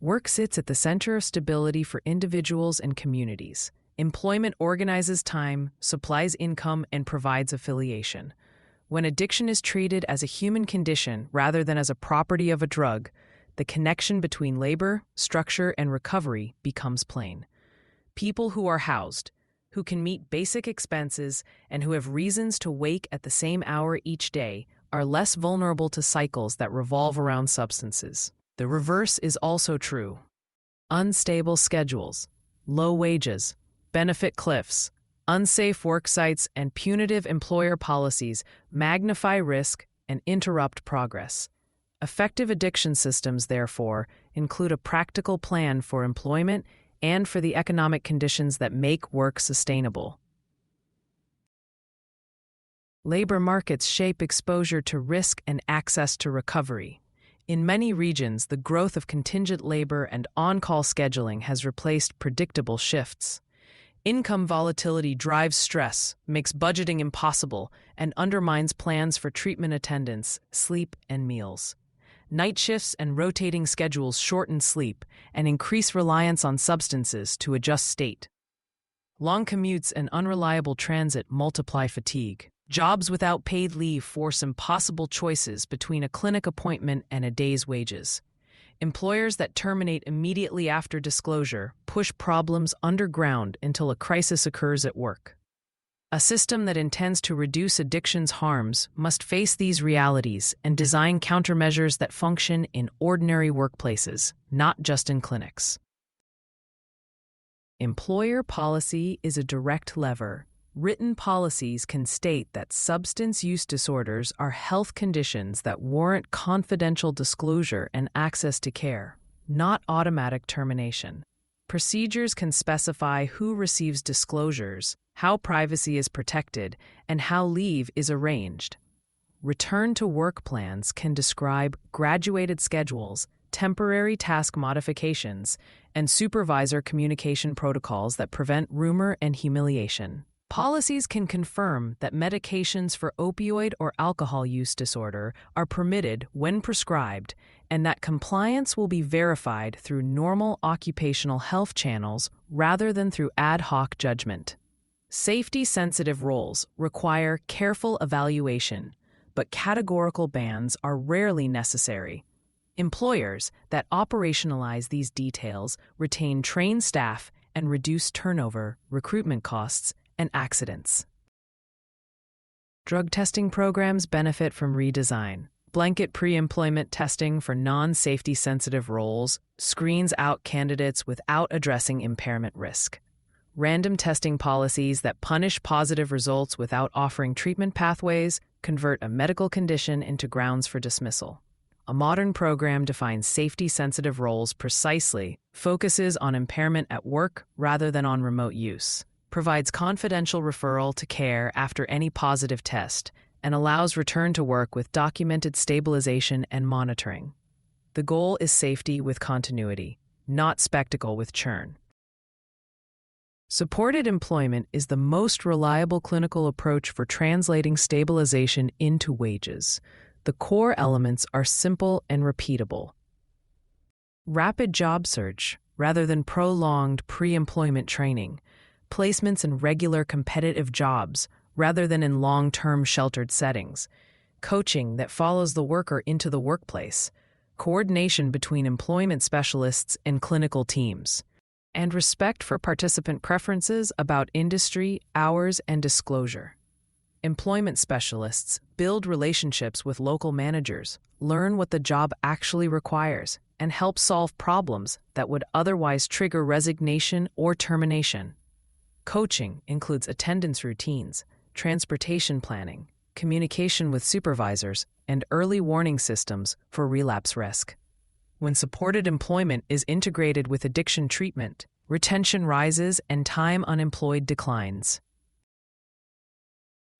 Work sits at the center of stability for individuals and communities. Employment organizes time, supplies income, and provides affiliation. When addiction is treated as a human condition rather than as a property of a drug, the connection between labor, structure, and recovery becomes plain. People who are housed, who can meet basic expenses, and who have reasons to wake at the same hour each day are less vulnerable to cycles that revolve around substances. The reverse is also true. Unstable schedules, low wages, benefit cliffs, unsafe work sites, and punitive employer policies magnify risk and interrupt progress. Effective addiction systems, therefore, include a practical plan for employment and for the economic conditions that make work sustainable. Labor markets shape exposure to risk and access to recovery. In many regions, the growth of contingent labor and on-call scheduling has replaced predictable shifts. Income volatility drives stress, makes budgeting impossible, and undermines plans for treatment attendance, sleep, and meals. Night shifts and rotating schedules shorten sleep and increase reliance on substances to adjust state. Long commutes and unreliable transit multiply fatigue. Jobs without paid leave force impossible choices between a clinic appointment and a day's wages. Employers that terminate immediately after disclosure push problems underground until a crisis occurs at work. A system that intends to reduce addiction's harms must face these realities and design countermeasures that function in ordinary workplaces, not just in clinics. Employer policy is a direct lever. Written policies can state that substance use disorders are health conditions that warrant confidential disclosure and access to care, not automatic termination. Procedures can specify who receives disclosures, how privacy is protected, and how leave is arranged. Return-to-work plans can describe graduated schedules, temporary task modifications, and supervisor communication protocols that prevent rumor and humiliation. Policies can confirm that medications for opioid or alcohol use disorder are permitted when prescribed, and that compliance will be verified through normal occupational health channels rather than through ad hoc judgment. Safety-sensitive roles require careful evaluation, but categorical bans are rarely necessary. Employers that operationalize these details retain trained staff and reduce turnover, recruitment costs, and accidents. Drug testing programs benefit from redesign. Blanket pre-employment testing for non-safety sensitive roles screens out candidates without addressing impairment risk. Random testing policies that punish positive results without offering treatment pathways convert a medical condition into grounds for dismissal. A modern program defines safety-sensitive roles precisely, focuses on impairment at work rather than on remote use, provides confidential referral to care after any positive test, and allows return to work with documented stabilization and monitoring. The goal is safety with continuity, not spectacle with churn. Supported employment is the most reliable clinical approach for translating stabilization into wages. The core elements are simple and repeatable. Rapid job search, rather than prolonged pre-employment training. Placements in regular competitive jobs, rather than in long-term sheltered settings. Coaching that follows the worker into the workplace. Coordination between employment specialists and clinical teams. And respect for participant preferences about industry, hours, and disclosure. Employment specialists build relationships with local managers, learn what the job actually requires, and help solve problems that would otherwise trigger resignation or termination. Coaching includes attendance routines, transportation planning, communication with supervisors, and early warning systems for relapse risk. When supported employment is integrated with addiction treatment, retention rises and time unemployed declines.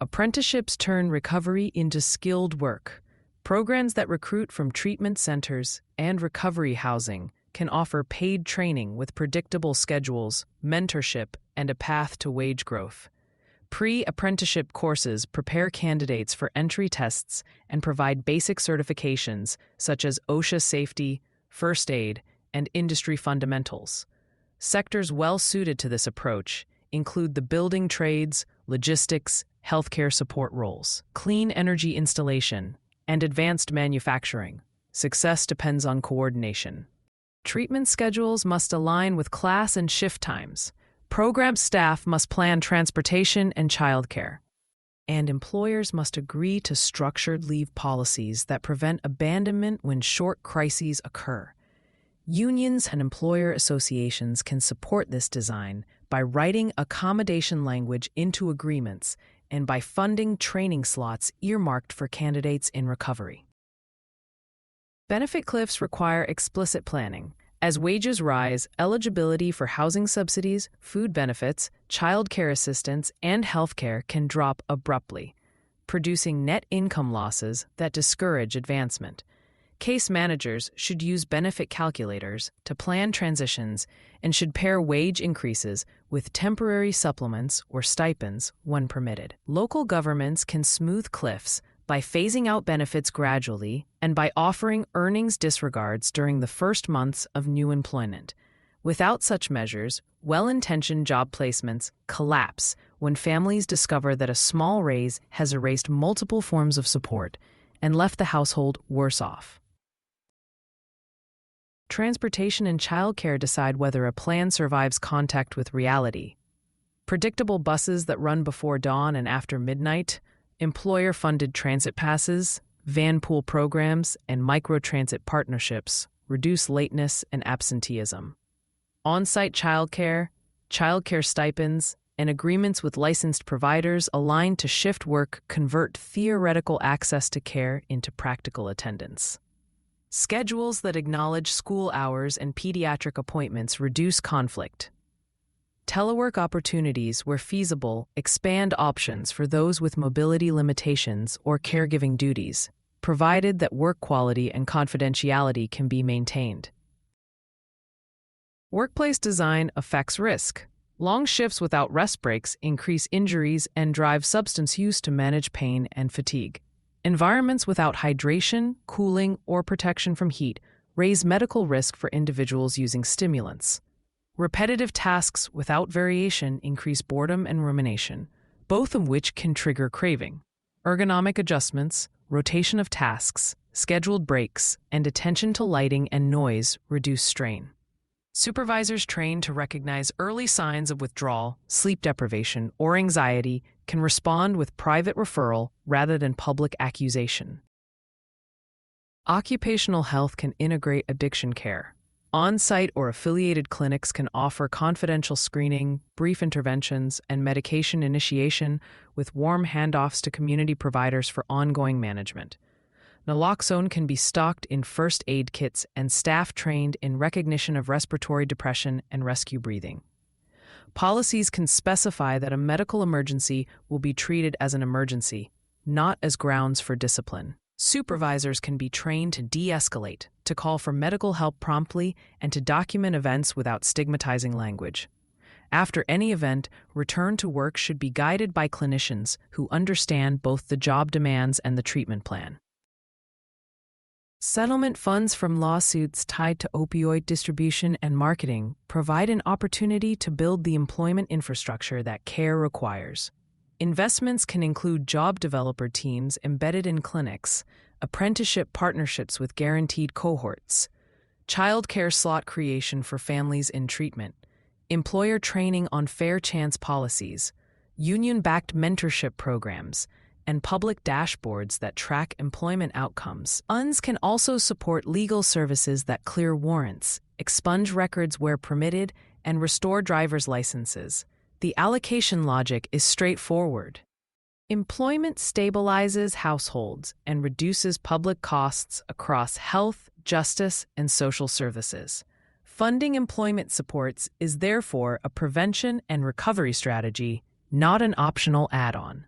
Apprenticeships turn recovery into skilled work. Programs that recruit from treatment centers and recovery housing can offer paid training with predictable schedules, mentorship, and a path to wage growth. Pre-apprenticeship courses prepare candidates for entry tests and provide basic certifications such as OSHA safety, first aid, and industry fundamentals. Sectors well suited to this approach include the building trades, logistics, healthcare support roles, clean energy installation, and advanced manufacturing. Success depends on coordination. Treatment schedules must align with class and shift times. Program staff must plan transportation and childcare. And employers must agree to structured leave policies that prevent abandonment when short crises occur. Unions and employer associations can support this design by writing accommodation language into agreements and by funding training slots earmarked for candidates in recovery. Benefit cliffs require explicit planning. As wages rise, eligibility for housing subsidies, food benefits, child care assistance, and health care can drop abruptly, producing net income losses that discourage advancement. Case managers should use benefit calculators to plan transitions and should pair wage increases with temporary supplements or stipends when permitted. Local governments can smooth cliffs by phasing out benefits gradually and by offering earnings disregards during the first months of new employment. Without such measures, well-intentioned job placements collapse when families discover that a small raise has erased multiple forms of support and left the household worse off. Transportation and childcare decide whether a plan survives contact with reality. Predictable buses that run before dawn and after midnight, employer-funded transit passes, van pool programs, and microtransit partnerships reduce lateness and absenteeism. On-site childcare stipends, and agreements with licensed providers aligned to shift work convert theoretical access to care into practical attendance. Schedules that acknowledge school hours and pediatric appointments reduce conflict. Telework opportunities, where feasible, expand options for those with mobility limitations or caregiving duties, provided that work quality and confidentiality can be maintained. Workplace design affects risk. Long shifts without rest breaks increase injuries and drive substance use to manage pain and fatigue. Environments without hydration, cooling, or protection from heat raise medical risk for individuals using stimulants. Repetitive tasks without variation increase boredom and rumination, both of which can trigger craving. Ergonomic adjustments, rotation of tasks, scheduled breaks, and attention to lighting and noise reduce strain. Supervisors trained to recognize early signs of withdrawal, sleep deprivation, or anxiety can respond with private referral rather than public accusation. Occupational health can integrate addiction care. On-site or affiliated clinics can offer confidential screening, brief interventions, and medication initiation with warm handoffs to community providers for ongoing management. Naloxone can be stocked in first aid kits and staff trained in recognition of respiratory depression and rescue breathing. Policies can specify that a medical emergency will be treated as an emergency, not as grounds for discipline. Supervisors can be trained to de-escalate, to call for medical help promptly, and to document events without stigmatizing language. After any event, return to work should be guided by clinicians who understand both the job demands and the treatment plan. Settlement funds from lawsuits tied to opioid distribution and marketing provide an opportunity to build the employment infrastructure that care requires. Investments can include job developer teams embedded in clinics, apprenticeship partnerships with guaranteed cohorts, child care slot creation for families in treatment, employer training on fair chance policies, union-backed mentorship programs, and public dashboards that track employment outcomes. Funds can also support legal services that clear warrants, expunge records where permitted, and restore driver's licenses. The allocation logic is straightforward. Employment stabilizes households and reduces public costs across health, justice, and social services. Funding employment supports is therefore a prevention and recovery strategy, not an optional add-on.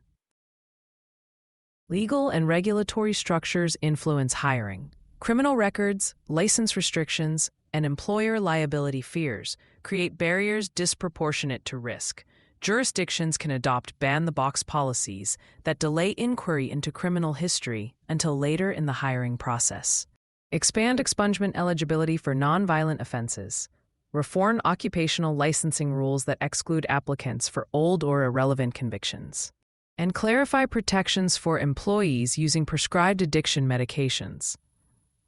Legal and regulatory structures influence hiring. Criminal records, license restrictions, and employer liability fears create barriers disproportionate to risk. Jurisdictions can adopt ban-the-box policies that delay inquiry into criminal history until later in the hiring process. Expand expungement eligibility for nonviolent offenses. Reform occupational licensing rules that exclude applicants for old or irrelevant convictions. And clarify protections for employees using prescribed addiction medications.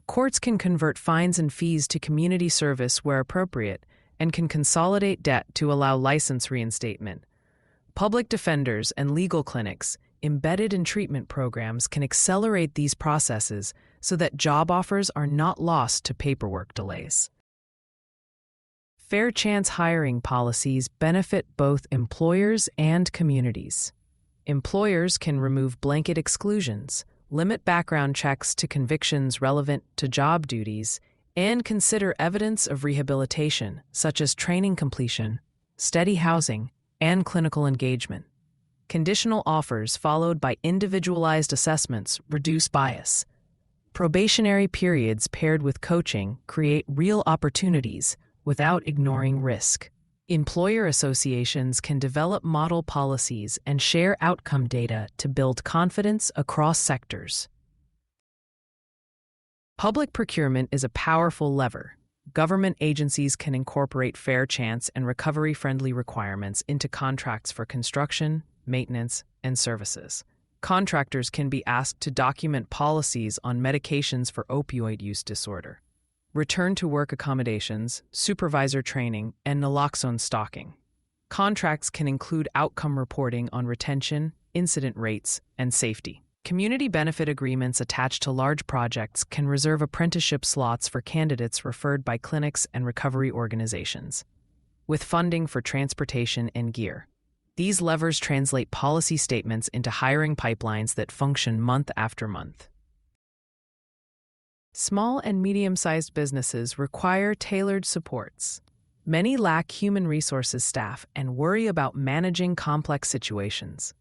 Courts can convert fines and fees to community service where appropriate and can consolidate debt to allow license reinstatement. Public defenders and legal clinics embedded in treatment programs can accelerate these processes so that job offers are not lost to paperwork delays. Fair chance hiring policies benefit both employers and communities. Employers can remove blanket exclusions, limit background checks to convictions relevant to job duties, and consider evidence of rehabilitation, such as training completion, steady housing, and clinical engagement. Conditional offers followed by individualized assessments reduce bias. Probationary periods paired with coaching create real opportunities without ignoring risk. Employer associations can develop model policies and share outcome data to build confidence across sectors. Public procurement is a powerful lever. Government agencies can incorporate fair chance and recovery-friendly requirements into contracts for construction, maintenance, and services. Contractors can be asked to document policies on medications for opioid use disorder, return-to-work accommodations, supervisor training, and naloxone stocking. Contracts can include outcome reporting on retention, incident rates, and safety. Community benefit agreements attached to large projects can reserve apprenticeship slots for candidates referred by clinics and recovery organizations, with funding for transportation and gear. These levers translate policy statements into hiring pipelines that function month after month. Small and medium-sized businesses require tailored supports. Many lack human resources staff and worry about managing complex situations.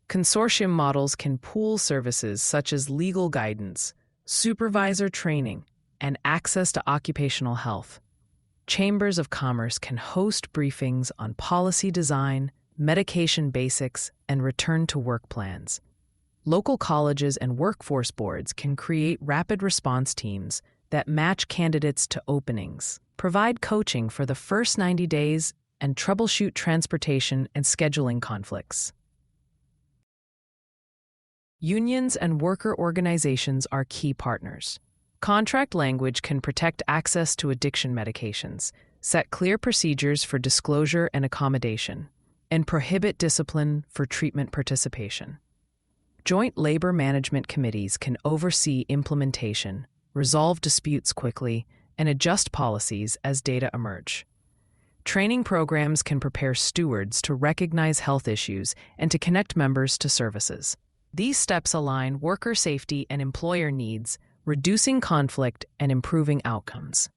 Consortium models can pool services such as legal guidance, supervisor training, and access to occupational health. Chambers of commerce can host briefings on policy design, medication basics, and return-to-work plans. Local colleges and workforce boards can create rapid response teams that match candidates to openings, provide coaching for the first 90 days, and troubleshoot transportation and scheduling conflicts. Unions and worker organizations are key partners. Contract language can protect access to addiction medications, set clear procedures for disclosure and accommodation, and prohibit discipline for treatment participation. Joint labor management committees can oversee implementation, resolve disputes quickly, and adjust policies as data emerge. Training programs can prepare stewards to recognize health issues and to connect members to services. These steps align worker safety and employer needs, reducing conflict and improving outcomes.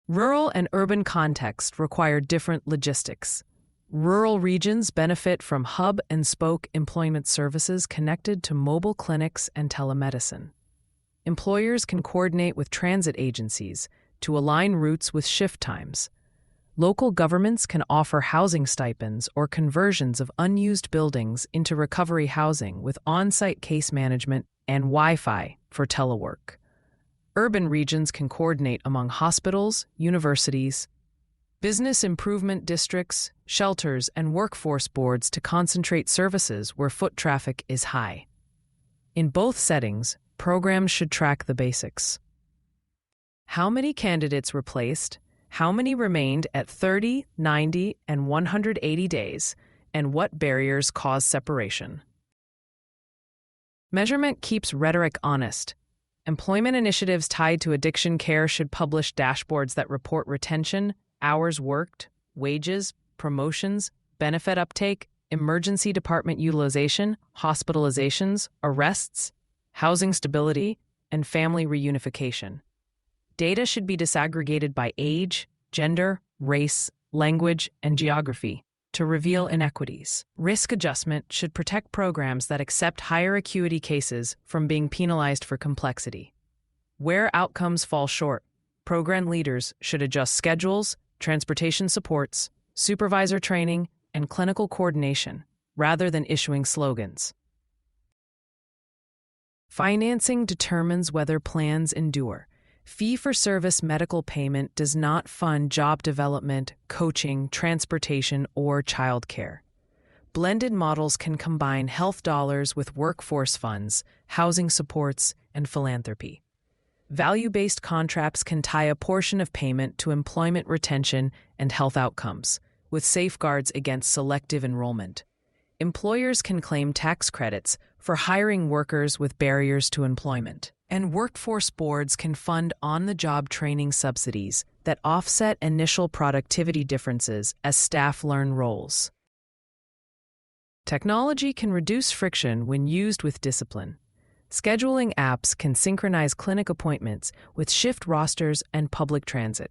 Rural and urban contexts require different logistics. Rural regions benefit from hub-and-spoke employment services connected to mobile clinics and telemedicine. Employers can coordinate with transit agencies to align routes with shift times. Local governments can offer housing stipends or conversions of unused buildings into recovery housing with on-site case management and Wi-Fi for telework. Urban regions can coordinate among hospitals, universities, business improvement districts, shelters, and workforce boards to concentrate services where foot traffic is high. In both settings, programs should track the basics. How many candidates were placed? How many remained at 30, 90, and 180 days? And what barriers cause separation? Measurement keeps rhetoric honest. Employment initiatives tied to addiction care should publish dashboards that report retention, hours worked, wages, promotions, benefit uptake, emergency department utilization, hospitalizations, arrests, housing stability, and family reunification. Data should be disaggregated by age, gender, race, language, and geography to reveal inequities. Risk adjustment should protect programs that accept higher acuity cases from being penalized for complexity. Where outcomes fall short, program leaders should adjust schedules, transportation supports, supervisor training, and clinical coordination, rather than issuing slogans. Financing determines whether plans endure. Fee-for-service medical payment does not fund job development, coaching, transportation, or childcare. Blended models can combine health dollars with workforce funds, housing supports, and philanthropy. Value-based contracts can tie a portion of payment to employment retention and health outcomes, with safeguards against selective enrollment. Employers can claim tax credits for hiring workers with barriers to employment, and workforce boards can fund on-the-job training subsidies that offset initial productivity differences as staff learn roles. Technology can reduce friction when used with discipline. Scheduling apps can synchronize clinic appointments with shift rosters and public transit.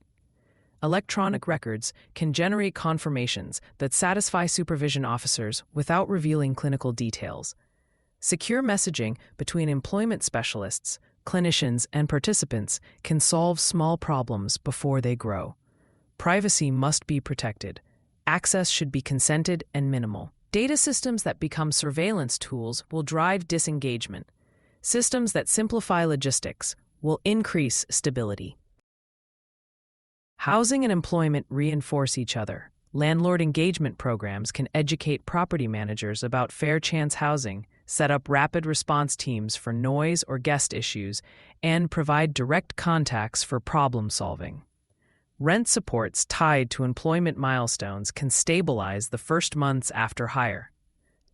Electronic records can generate confirmations that satisfy supervision officers without revealing clinical details. Secure messaging between employment specialists, clinicians, and participants can solve small problems before they grow. Privacy must be protected. Access should be consented and minimal. Data systems that become surveillance tools will drive disengagement. Systems that simplify logistics will increase stability. Housing and employment reinforce each other. Landlord engagement programs can educate property managers about fair chance housing, set up rapid response teams for noise or guest issues, and provide direct contacts for problem solving. Rent supports tied to employment milestones can stabilize the first months after hire.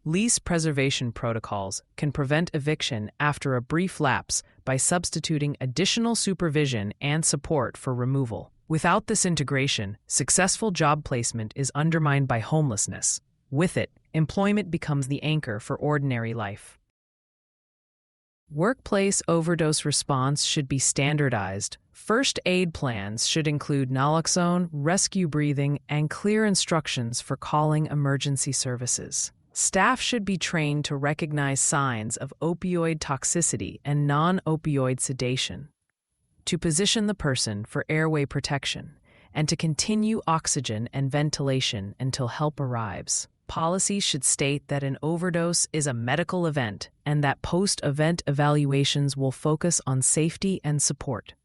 Lease preservation protocols can prevent eviction after a brief lapse by substituting additional supervision and support for removal. Without this integration, successful job placement is undermined by homelessness. With it, employment becomes the anchor for ordinary life. Workplace overdose response should be standardized. First aid plans should include naloxone, rescue breathing, and clear instructions for calling emergency services. Staff should be trained to recognize signs of opioid toxicity and non-opioid sedation, to position the person for airway protection, and to continue oxygen and ventilation until help arrives. Policies should state that an overdose is a medical event and that post-event evaluations will focus on safety and support.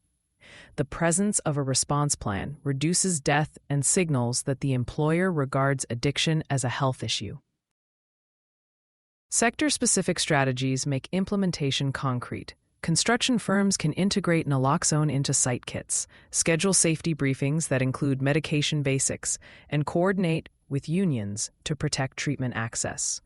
The presence of a response plan reduces death and signals that the employer regards addiction as a health issue. Sector-specific strategies make implementation concrete. Construction firms can integrate naloxone into site kits, schedule safety briefings that include medication basics, and coordinate with unions to protect treatment access.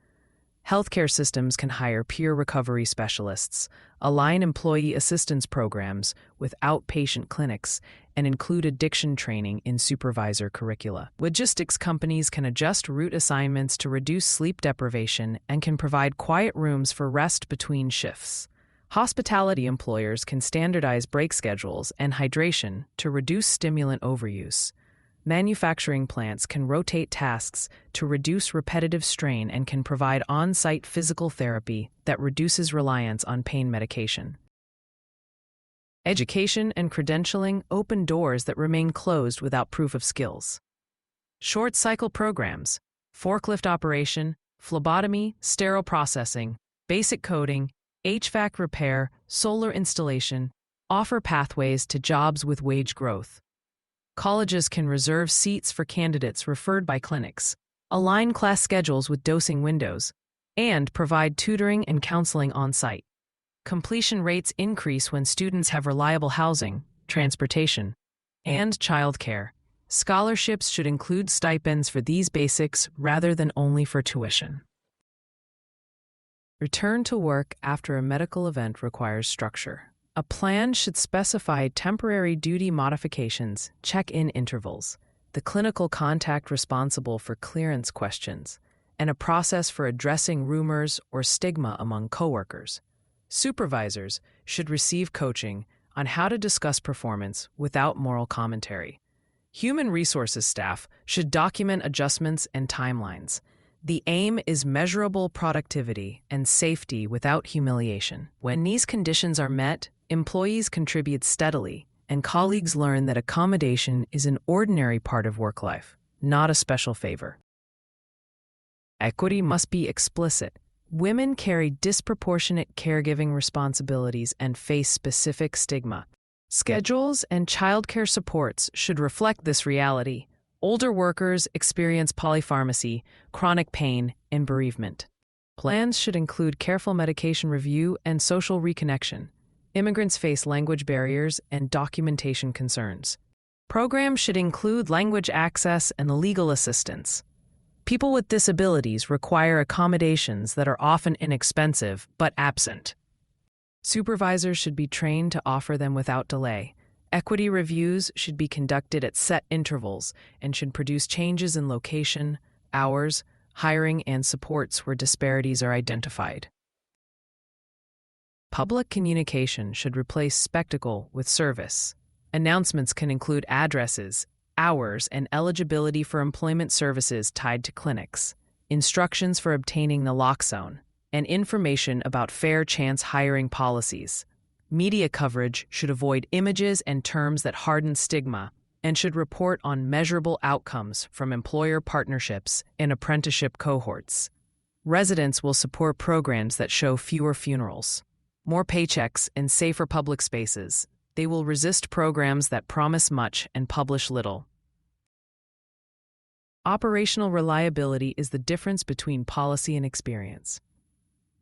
Healthcare systems can hire peer recovery specialists, align employee assistance programs with outpatient clinics, and include addiction training in supervisor curricula. Logistics companies can adjust route assignments to reduce sleep deprivation and can provide quiet rooms for rest between shifts. Hospitality employers can standardize break schedules and hydration to reduce stimulant overuse. Manufacturing plants can rotate tasks to reduce repetitive strain and can provide on-site physical therapy that reduces reliance on pain medication. Education and credentialing open doors that remain closed without proof of skills. Short-cycle programs, forklift operation, phlebotomy, sterile processing, basic coding, HVAC repair, solar installation, offer pathways to jobs with wage growth. Colleges can reserve seats for candidates referred by clinics, align class schedules with dosing windows, and provide tutoring and counseling on-site. Completion rates increase when students have reliable housing, transportation, and childcare. Scholarships should include stipends for these basics rather than only for tuition. Return to work after a medical event requires structure. A plan should specify temporary duty modifications, check-in intervals, the clinical contact responsible for clearance questions, and a process for addressing rumors or stigma among coworkers. Supervisors should receive coaching on how to discuss performance without moral commentary. Human resources staff should document adjustments and timelines. The aim is measurable productivity and safety without humiliation. When these conditions are met, employees contribute steadily, and colleagues learn that accommodation is an ordinary part of work life, not a special favor. Equity must be explicit. Women carry disproportionate caregiving responsibilities and face specific stigma. Schedules and childcare supports should reflect this reality. Older workers experience polypharmacy, chronic pain, and bereavement. Plans should include careful medication review and social reconnection. Immigrants face language barriers and documentation concerns. Programs should include language access and legal assistance. People with disabilities require accommodations that are often inexpensive but absent. Supervisors should be trained to offer them without delay. Equity reviews should be conducted at set intervals and should produce changes in location, hours, hiring, and supports where disparities are identified. Public communication should replace spectacle with service. Announcements can include addresses, hours, and eligibility for employment services tied to clinics, instructions for obtaining naloxone, and information about fair chance hiring policies. Media coverage should avoid images and terms that harden stigma and should report on measurable outcomes from employer partnerships and apprenticeship cohorts. Residents will support programs that show fewer funerals, more paychecks, and safer public spaces. They will resist programs that promise much and publish little. Operational reliability is the difference between policy and experience.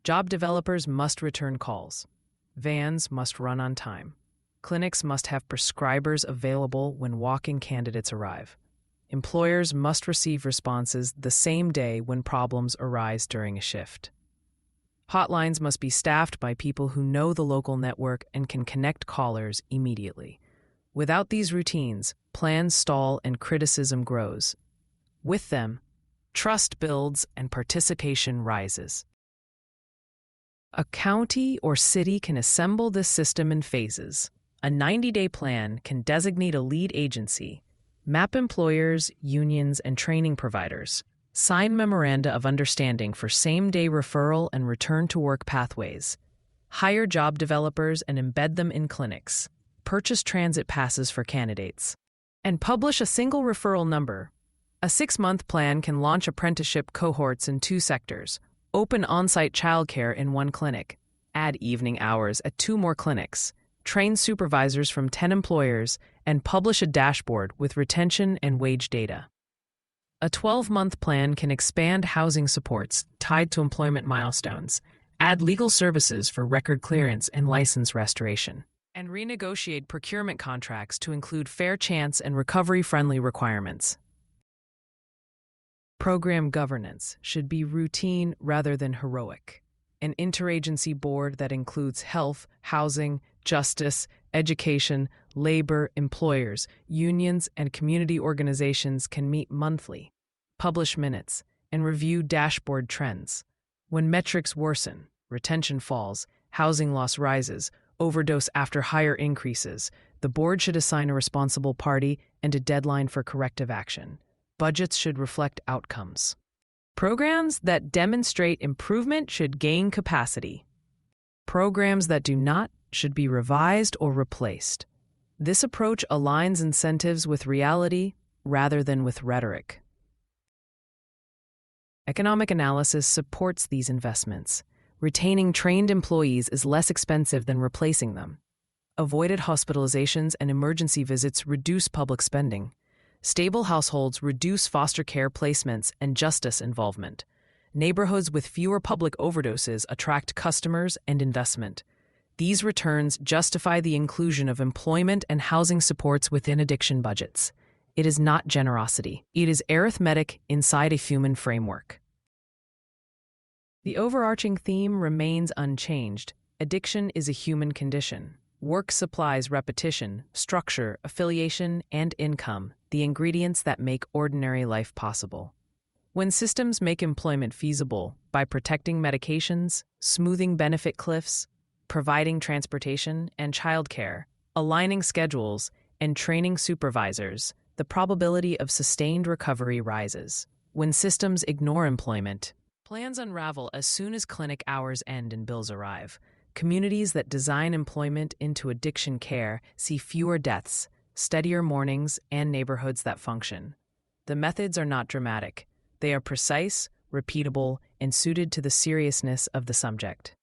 Job developers must return calls. Vans must run on time. Clinics must have prescribers available when walk-in candidates arrive. Employers must receive responses the same day when problems arise during a shift. Hotlines must be staffed by people who know the local network and can connect callers immediately. Without these routines, plans stall and criticism grows. With them, trust builds and participation rises. A county or city can assemble this system in phases. A 90-day plan can designate a lead agency, map employers, unions, and training providers, sign memoranda of understanding for same-day referral and return-to-work pathways, hire job developers and embed them in clinics, purchase transit passes for candidates, and publish a single referral number. A 6-month plan can launch apprenticeship cohorts in 2 sectors, open on-site childcare in 1 clinic, add evening hours at 2 more clinics, train supervisors from 10 employers, and publish a dashboard with retention and wage data. A 12-month plan can expand housing supports tied to employment milestones, add legal services for record clearance and license restoration, and renegotiate procurement contracts to include fair chance and recovery-friendly requirements. Program governance should be routine rather than heroic. An interagency board that includes health, housing, justice, education, labor, employers, unions, and community organizations can meet monthly, publish minutes, and review dashboard trends. When metrics worsen, retention falls, housing loss rises, overdose after hire increases, the board should assign a responsible party and a deadline for corrective action. Budgets should reflect outcomes. Programs that demonstrate improvement should gain capacity. Programs that do not should be revised or replaced. This approach aligns incentives with reality rather than with rhetoric. Economic analysis supports these investments. Retaining trained employees is less expensive than replacing them. Avoided hospitalizations and emergency visits reduce public spending. Stable households reduce foster care placements and justice involvement. Neighborhoods with fewer public overdoses attract customers and investment. These returns justify the inclusion of employment and housing supports within addiction budgets. It is not generosity. It is arithmetic inside a human framework. The overarching theme remains unchanged. Addiction is a human condition. Work supplies repetition, structure, affiliation, and income, the ingredients that make ordinary life possible. When systems make employment feasible by protecting medications, smoothing benefit cliffs, providing transportation and childcare, aligning schedules, and training supervisors, the probability of sustained recovery rises. When systems ignore employment, plans unravel as soon as clinic hours end and bills arrive. Communities that design employment into addiction care see fewer deaths, steadier mornings, and neighborhoods that function. The methods are not dramatic. They are precise, repeatable, and suited to the seriousness of the subject.